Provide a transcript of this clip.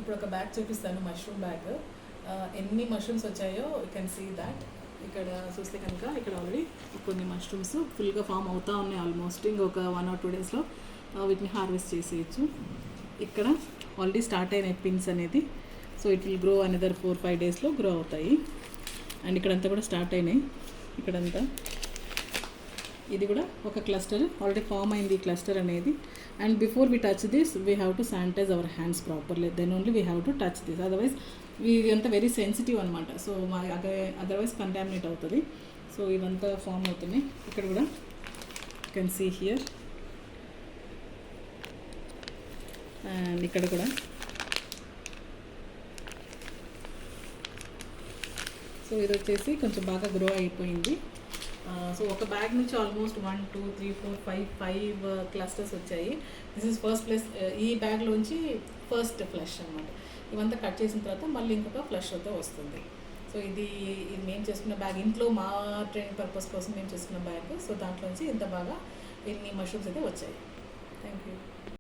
ఇప్పుడు ఒక బ్యాగ్ చూపిస్తాను, మష్రూమ్ బ్యాగ్. ఎన్ని మష్రూమ్స్ వచ్చాయో యూ కెన్ సీ దాట్. ఇక్కడ చూస్తే కనుక ఇక్కడ ఆల్రెడీ కొన్ని మష్రూమ్స్ ఫుల్గా ఫామ్ అవుతూ ఉన్నాయి. ఆల్మోస్ట్ ఇంకొక 1 or 2 డేస్లో వీటిని హార్వెస్ట్ చేసేయచ్చు. ఇక్కడ ఆల్రెడీ స్టార్ట్ అయిన పిన్స్ అనేది, so it will grow another 4-5 డేస్లో గ్రో అవుతాయి. అండ్ ఇక్కడంతా కూడా స్టార్ట్ అయినాయి. ఇక్కడంతా ఇది కూడా ఒక క్లస్టర్ ఆల్రెడీ ఫామ్ అయింది, ఈ క్లస్టర్ అనేది. And before we touch this we have to sanitise our hands properly, then only we have to touch this. Otherwise ఇదంతా వెరీ సెన్సిటివ్ అనమాట. సో అదర్వైజ్ కంటామినేట్ అవుతుంది. సో ఇవంతా ఫామ్ అవుతున్నాయి. ఇక్కడ కూడా you can see here. And ఇక్కడ కూడా so ఇది వచ్చేసి కొంచెం బాగా గ్రో అయిపోయింది. సో ఒక బ్యాగ్ నుంచి ఆల్మోస్ట్ 1, 2, 3, 4, 5 క్లస్టర్స్ వచ్చాయి. This is first plus. ఈ బ్యాగ్లోంచి ఫస్ట్ ఫ్లష్ అనమాట. ఇవంతా కట్ చేసిన తర్వాత మళ్ళీ ఇంకొక ఫ్లష్ అయితే వస్తుంది. సో ఇది మేము చేసుకున్న బ్యాగ్, ఇంట్లో మా ట్రైనింగ్ పర్పస్ కోసం మేము చేసుకున్న బ్యాగ్. సో దాంట్లోంచి ఇంత బాగా ఎన్ని మష్రూమ్స్ అయితే వచ్చాయి. Thank you.